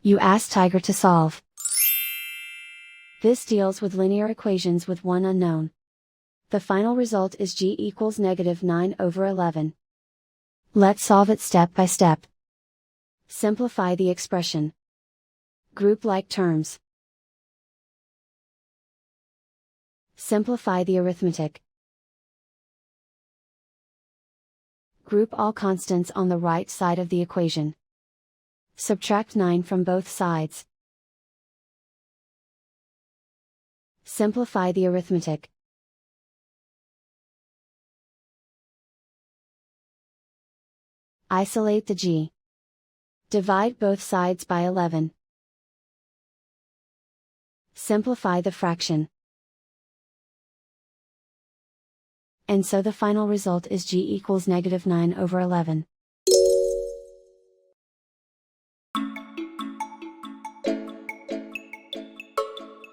You ask Tiger to solve. This deals with linear equations with one unknown. The final result is g equals -9/11. Let's solve it step by step. Simplify the expression. Group like terms. Simplify the arithmetic. Group all constants on the right side of the equation. Subtract 9 from both sides. Simplify the arithmetic. Isolate the g. Divide both sides by 11. Simplify the fraction. And so the final result is g equals -9/11.